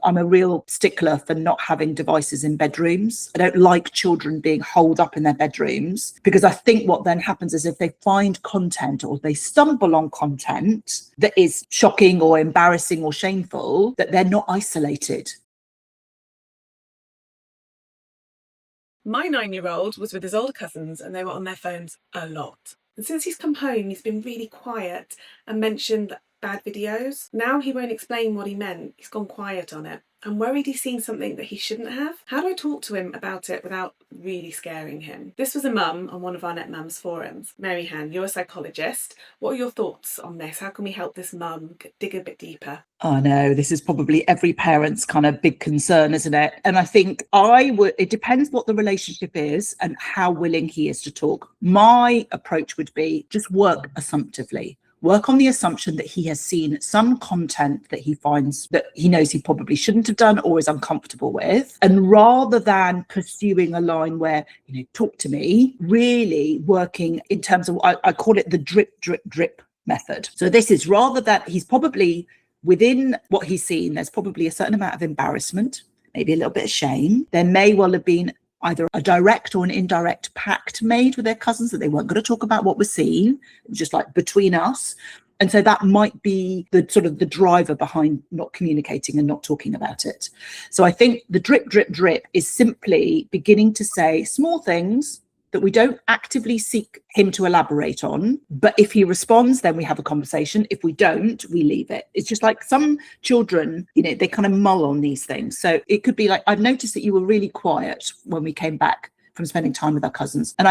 I'm a real stickler for not having devices in bedrooms. I don't like children being holed up in their bedrooms, because I think what then happens is if they find content or they stumble on content that is shocking or embarrassing or shameful, that they're not isolated. My 9-year-old was with his older cousins and they were on their phones a lot. And since he's come home, he's been really quiet and mentioned bad videos. Now he won't explain what he meant. He's gone quiet on it. I'm worried he's seen something that he shouldn't have. How do I talk to him about it without really scaring him? This was a mum on one of our Netmums forums. Maryhan, you're a psychologist. What are your thoughts on this? How can we help this mum dig a bit deeper? I know this is probably every parent's kind of big concern, isn't it? And I think it depends what the relationship is and how willing he is to talk. My approach would be just work assumptively. Work on the assumption that he has seen some content that he finds that he knows he probably shouldn't have done or is uncomfortable with. And rather than pursuing a line where, talk to me, really working in terms of, I call it the drip, drip, drip method. So this is rather that he's probably within what he's seen, there's probably a certain amount of embarrassment, maybe a little bit of shame. There may well have been either a direct or an indirect pact made with their cousins that they weren't going to talk about what was seen, just like between us. And so that might be the sort of the driver behind not communicating and not talking about it. So I think the drip, drip, drip is simply beginning to say small things that we don't actively seek him to elaborate on. But if he responds, then we have a conversation. If we don't, we leave it. It's just like some children, they kind of mull on these things. So it could be like, I've noticed that you were really quiet when we came back from spending time with our cousins. And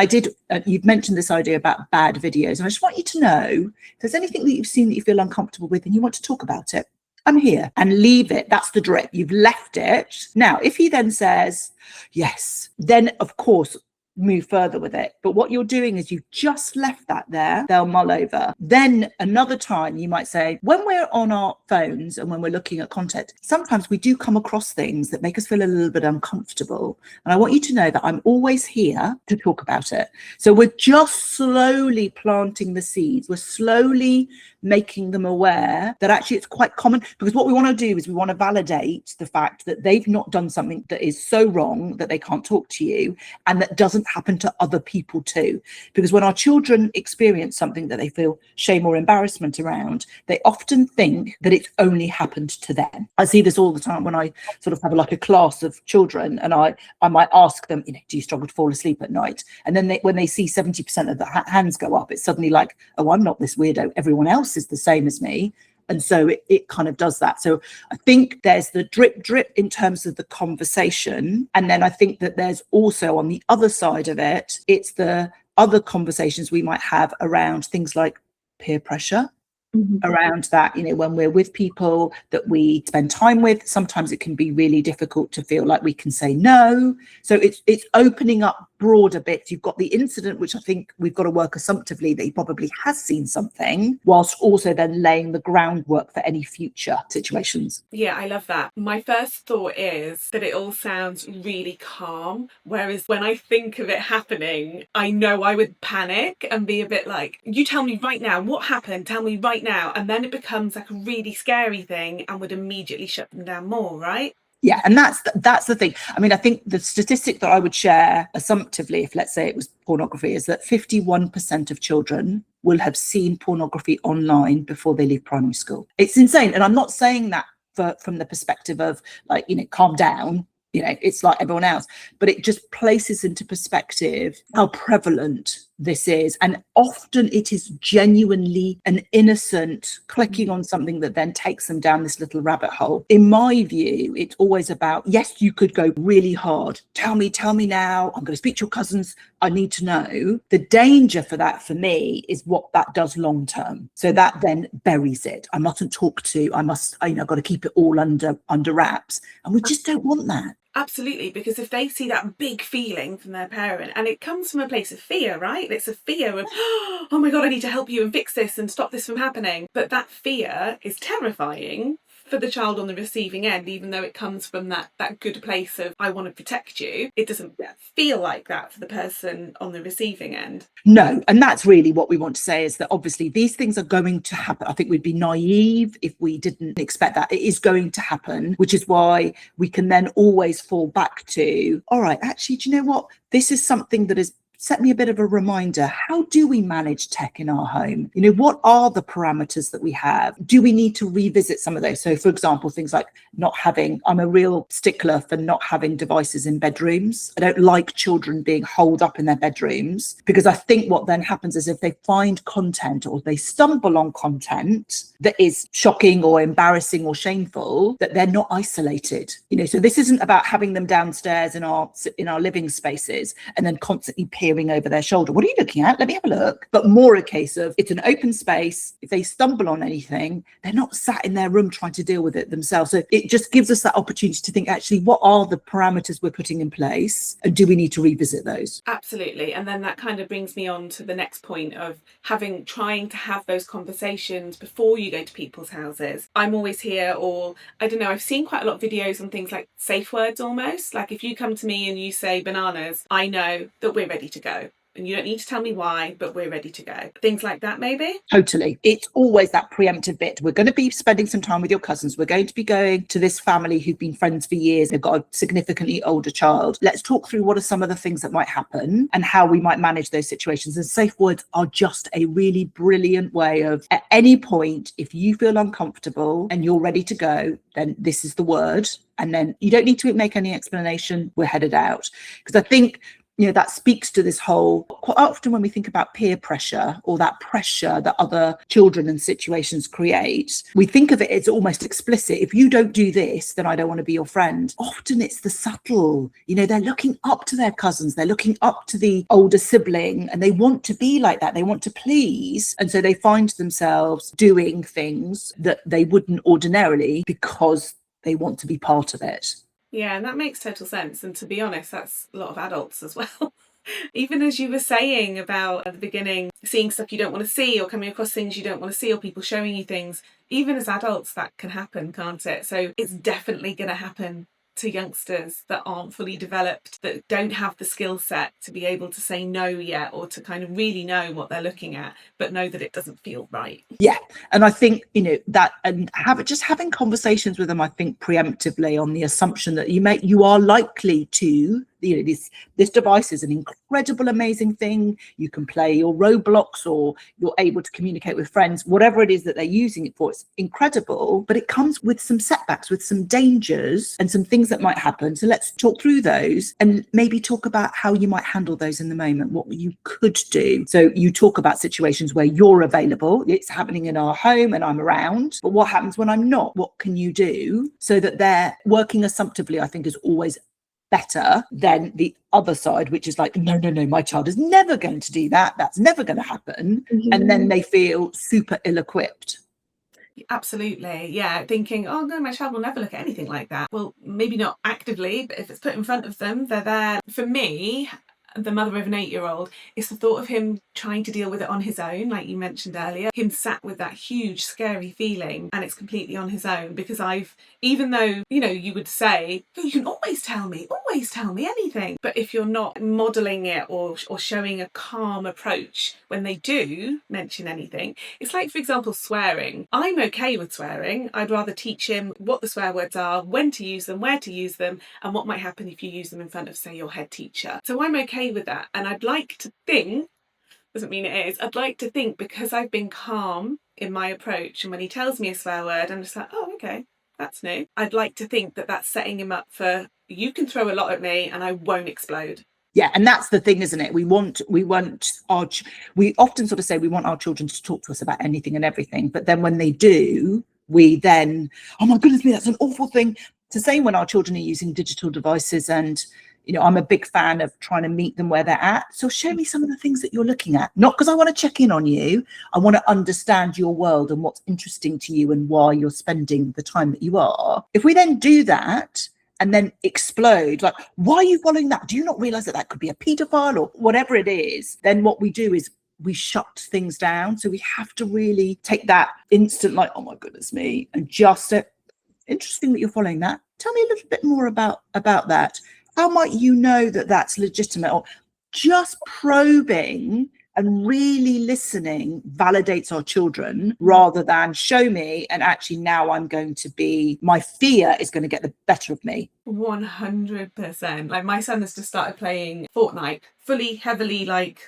you've mentioned this idea about bad videos. And I just want you to know, if there's anything that you've seen that you feel uncomfortable with and you want to talk about it, I'm here. And leave it. That's the drip. You've left it. Now, if he then says, yes, then of course, move further with it. But what you're doing is you've just left that there. They'll mull over. Then another time you might say, when we're on our phones and when we're looking at content, sometimes we do come across things that make us feel a little bit uncomfortable. And I want you to know that I'm always here to talk about it. So we're just slowly planting the seeds. We're slowly making them aware that actually it's quite common, because what we want to do is we want to validate the fact that they've not done something that is so wrong that they can't talk to you, and that doesn't happen to other people too. Because when our children experience something that they feel shame or embarrassment around, they often think that it's only happened to them. I see this all the time when I sort of have like a class of children, and I might ask them, do you struggle to fall asleep at night? And then when they see 70% of the hands go up, it's suddenly like, oh, I'm not this weirdo. Everyone else is the same as me. And so it kind of does that. So I think there's the drip drip in terms of the conversation. And then I think that there's also on the other side of it, it's the other conversations we might have around things like peer pressure. Around that, when we're with people that we spend time with, sometimes it can be really difficult to feel like we can say no. So it's opening up broader bits. You've got the incident, which I think we've got to work assumptively that he probably has seen something, whilst also then laying the groundwork for any future situations. Yeah, I love that. My first thought is that it all sounds really calm, whereas when I think of it happening, I know I would panic and be a bit like, you tell me right now what happened, tell me right now. And then it becomes like a really scary thing and would immediately shut them down more, right? Yeah, and that's the thing. I mean, I think the statistic that I would share assumptively, if let's say it was pornography, is that 51% of children will have seen pornography online before they leave primary school. It's insane. And I'm not saying that from the perspective of like, calm down. It's like everyone else, but it just places into perspective how prevalent this is. And often it is genuinely an innocent clicking on something that then takes them down this little rabbit hole. In my view, it's always about, yes, you could go really hard. Tell me now. I'm going to speak to your cousins. I need to know. The danger for that, for me, is what that does long term. So that then buries it. I mustn't talk to, I've got to keep it all under wraps. And we just don't want that. Absolutely, because if they see that big feeling from their parent, and it comes from a place of fear, right? It's a fear of, oh my God, I need to help you and fix this and stop this from happening. But that fear is terrifying for the child on the receiving end, even though it comes from that good place of I want to protect you, it doesn't feel like that for the person on the receiving end. No, and that's really what we want to say, is that obviously these things are going to happen. I think we'd be naive if we didn't expect that. It is going to happen, which is why we can then always fall back to, all right, actually, do you know what? This is something that has set me a bit of a reminder. How do we manage tech in our home? You know, what are the parameters that we have? Do we need to revisit some of those? So, for example, things like not having, I'm a real stickler for not having devices in bedrooms. I don't like children being holed up in their bedrooms, because I think what then happens is if they find content or they stumble on content that is shocking or embarrassing or shameful, that they're not isolated. You know, so this isn't about having them downstairs in our living spaces and then constantly peering over their shoulder. What are you looking at? Let me have a look. But more a case of, it's an open space. If they stumble on anything, they're not sat in their room trying to deal with it themselves. So it just gives us that opportunity to think, actually, what are the parameters we're putting in place? And do we need to revisit those? Absolutely. And then that kind of brings me on to the next point of trying to have those conversations before you go to people's houses. I'm always here, or I don't know, I've seen quite a lot of videos on things like safe words almost. Like if you come to me and you say bananas, I know that we're ready to go. And you don't need to tell me why, but we're ready to go. Things like that, maybe? Totally. It's always that preemptive bit. We're going to be spending some time with your cousins. We're going to be going to this family who've been friends for years. They've got a significantly older child. Let's talk through what are some of the things that might happen and how we might manage those situations. And safe words are just a really brilliant way of, at any point, if you feel uncomfortable and you're ready to go, then this is the word. And then you don't need to make any explanation. We're headed out. Because I think, you know, that speaks to this whole, quite often when we think about peer pressure or that pressure that other children and situations create, we think of it as almost explicit. If you don't do this, then I don't want to be your friend. Often it's the subtle, you know, they're looking up to their cousins, they're looking up to the older sibling, and they want to be like that. They want to please. And so they find themselves doing things that they wouldn't ordinarily because they want to be part of it. Yeah, and that makes total sense. And to be honest, that's a lot of adults as well. Even as you were saying about at the beginning, seeing stuff you don't want to see or coming across things you don't want to see or people showing you things, even as adults, that can happen, can't it? So it's definitely going to happen to youngsters that aren't fully developed, that don't have the skill set to be able to say no yet, or to kind of really know what they're looking at, but know that it doesn't feel right. Yeah. And I think, you know, that, and having conversations with them, I think preemptively, on the assumption that you are likely to, you know, this device is an incredible, amazing thing. You can play your Roblox, or you're able to communicate with friends, whatever it is that they're using it for. It's incredible, but it comes with some setbacks, with some dangers and some things that might happen. So let's talk through those and maybe talk about how you might handle those in the moment, what you could do. So you talk about situations where you're available, it's happening in our home and I'm around, but what happens when I'm not? What can you do? So that they're working assumptively, I think, is always better than the other side, which is like, no, my child is never going to do that. That's never going to happen. Mm-hmm. And then they feel super ill-equipped. Absolutely. Yeah. Thinking, oh no, my child will never look at anything like that. Well, maybe not actively, but if it's put in front of them, they're there. For me, the mother of an 8-year-old, it's the thought of him trying to deal with it on his own, like you mentioned earlier, him sat with that huge scary feeling, and it's completely on his own. Because even though, you know, you would say, oh, you can always tell me anything, but if you're not modelling it or showing a calm approach when they do mention anything, it's like, for example, swearing. I'm okay with swearing. I'd rather teach him what the swear words are, when to use them, where to use them, and what might happen if you use them in front of, say, your head teacher. So I'm okay with that. And I'd like to think, doesn't mean it is, I'd like to think, because I've been calm in my approach, and when he tells me a swear word, I'm just like, oh, okay, that's new. I'd like to think that that's setting him up for, you can throw a lot at me and I won't explode. Yeah, and that's the thing, isn't it? We often sort of say we want our children to talk to us about anything and everything, but then when they do, we then, oh my goodness me, that's an awful thing to say when our children are using digital devices. And you know, I'm a big fan of trying to meet them where they're at. So show me some of the things that you're looking at, not because I want to check in on you. I want to understand your world and what's interesting to you and why you're spending the time that you are. If we then do that and then explode, like, why are you following that? Do you not realize that could be a paedophile or whatever it is? Then what we do is we shut things down. So we have to really take that instant, like, oh my goodness me, and just interesting that you're following that. Tell me a little bit more about that. How might you know that that's legitimate? Or just probing and really listening validates our children rather than show me, and actually now I'm going to be, my fear is going to get the better of me. 100%. Like my son has just started playing Fortnite, fully heavily like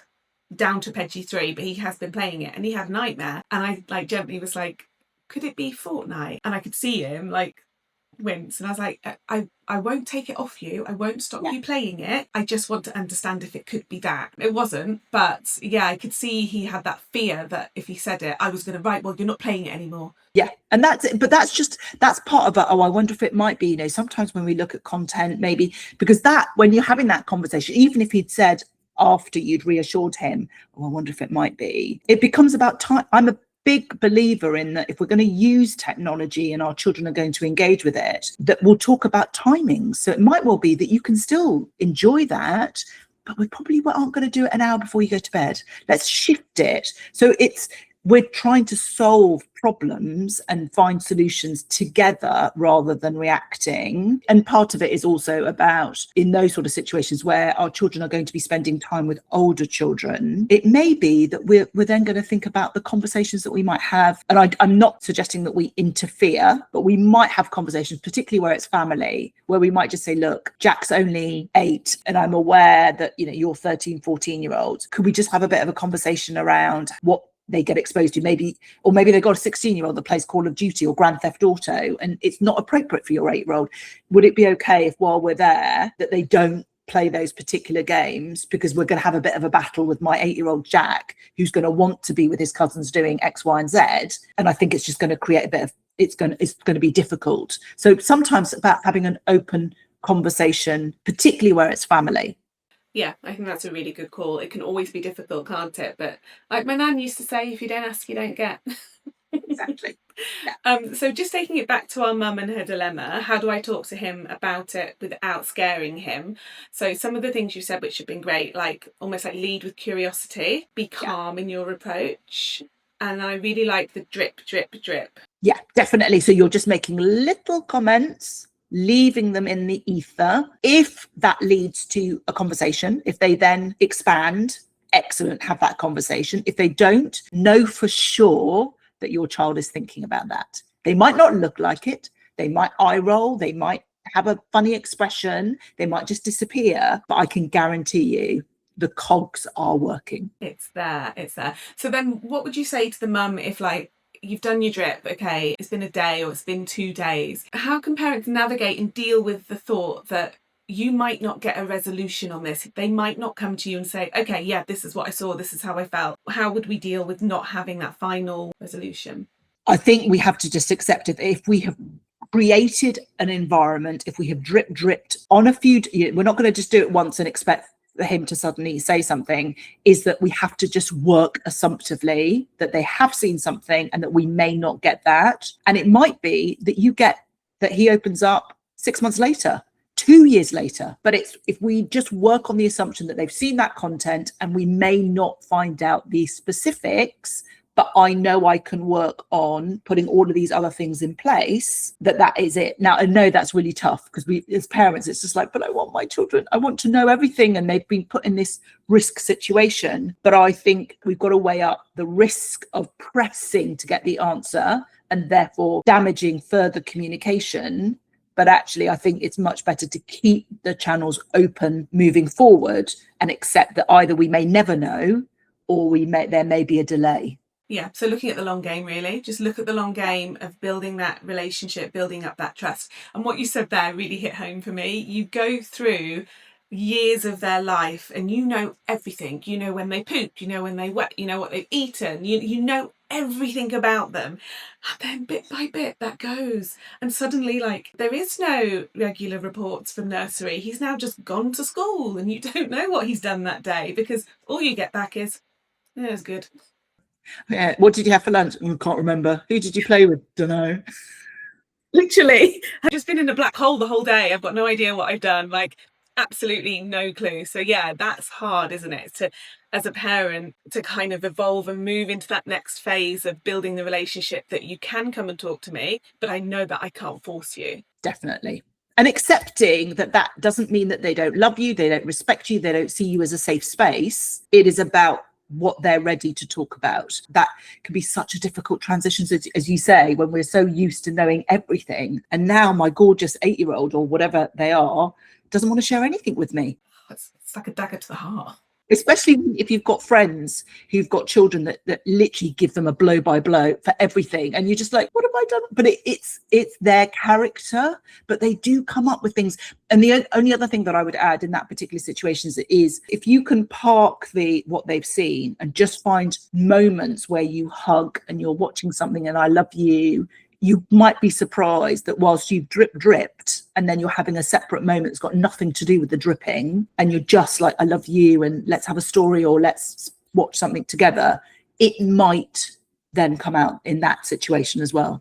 down to PEGI 3, but he has been playing it and he had a nightmare. And I like gently was like, could it be Fortnite? And I could see him like wince, and I was like, I won't take it off you, I won't stop you playing it, I just want to understand if it could be that. It wasn't, but yeah, I could see he had that fear that if he said it, I was going to write, well, you're not playing it anymore. Yeah, and that's it. But that's part of it. Oh, I wonder if it might be, you know, sometimes when we look at content, maybe because that, when you're having that conversation, even if he'd said after you'd reassured him, oh, I wonder if it might be, it becomes about time. I'm a big believer in that if we're going to use technology and our children are going to engage with it, that we'll talk about timings. So it might well be that you can still enjoy that, but we probably aren't going to do it an hour before you go to bed. Let's shift it. So we're trying to solve problems and find solutions together rather than reacting. And part of it is also about, in those sort of situations where our children are going to be spending time with older children, it may be that we're then going to think about the conversations that we might have. And I'm not suggesting that we interfere, but we might have conversations, particularly where it's family, where we might just say, look, Jack's only 8 and I'm aware that, you know, you're 13, 14-year-old. Could we just have a bit of a conversation around what they get exposed to? Maybe they've got a 16-year-old that plays Call of Duty or Grand Theft Auto and it's not appropriate for your 8-year-old. Would it be okay if while we're there that they don't play those particular games, because we're going to have a bit of a battle with my 8-year-old Jack, who's going to want to be with his cousins doing X, Y, and Z, and I think it's just going to create a bit of, it's going to be difficult. So sometimes it's about having an open conversation, particularly where it's family. Yeah, I think that's a really good call. It can always be difficult, can't it? But like my nan used to say, if you don't ask, you don't get. Exactly. Yeah. So just taking it back to our mum and her dilemma, how do I talk to him about it without scaring him? So some of the things you said, which have been great, like almost like lead with curiosity, be calm in your approach. And I really like the drip, drip, drip. Yeah, definitely. So you're just making little comments, leaving them in the ether. If that leads to a conversation, if they then expand, excellent, have that conversation. If they don't, know for sure that your child is thinking about that. They might not look like it. They might eye roll. They might have a funny expression. They might just disappear. But I can guarantee you the cogs are working. It's there. It's there. So then what would you say to the mum if, like, you've done your drip, okay, it's been a day or it's been 2 days. How can parents navigate and deal with the thought that you might not get a resolution on this? They might not come to you and say, okay, yeah, this is what I saw, this is how I felt. How would we deal with not having that final resolution? I think we have to just accept it. If we have created an environment, if we have dripped on a few, we're not going to just do it once and expect him to suddenly say something, is that we have to just work assumptively that they have seen something and that we may not get that. And it might be that you get that he opens up 6 months later, 2 years later. But it's, if we just work on the assumption that they've seen that content and we may not find out the specifics, but I know I can work on putting all of these other things in place, that is it. Now, I know that's really tough because we, as parents, it's just like, but I want my children, I want to know everything. And they've been put in this risk situation. But I think we've got to weigh up the risk of pressing to get the answer and therefore damaging further communication. But actually, I think it's much better to keep the channels open moving forward and accept that either we may never know or there may be a delay. Yeah, so looking at the long game, really, just look at the long game of building that relationship, building up that trust. And what you said there really hit home for me. You go through years of their life and you know everything. You know when they poop, you know when they wet, you know what they've eaten, you know everything about them. And then bit by bit that goes. And suddenly, like, there is no regular reports from nursery. He's now just gone to school and you don't know what he's done that day because all you get back is, yeah, it's good. Yeah. What did you have for lunch? I can't remember. Who did you play with? Don't know. Literally, I've just been in a black hole the whole day. I've got no idea what I've done. Like, absolutely no clue. So yeah, that's hard, isn't it? To, as a parent, to kind of evolve and move into that next phase of building the relationship that you can come and talk to me, but I know that I can't force you. Definitely. And accepting that that doesn't mean that they don't love you, they don't respect you, they don't see you as a safe space. It is about what they're ready to talk about. That can be such a difficult transition, as you say, when we're so used to knowing everything. And now my gorgeous 8-year-old or whatever they are doesn't want to share anything with me. It's like a dagger to the heart. Especially if you've got friends who've got children that literally give them a blow by blow for everything. And you're just like, what have I done? But it's their character, but they do come up with things. And the only other thing that I would add in that particular situation is if you can park what they've seen and just find moments where you hug and you're watching something and I love you, you might be surprised that whilst you've dripped and then you're having a separate moment that's got nothing to do with the dripping and you're just like, I love you and let's have a story or let's watch something together, it might then come out in that situation as well.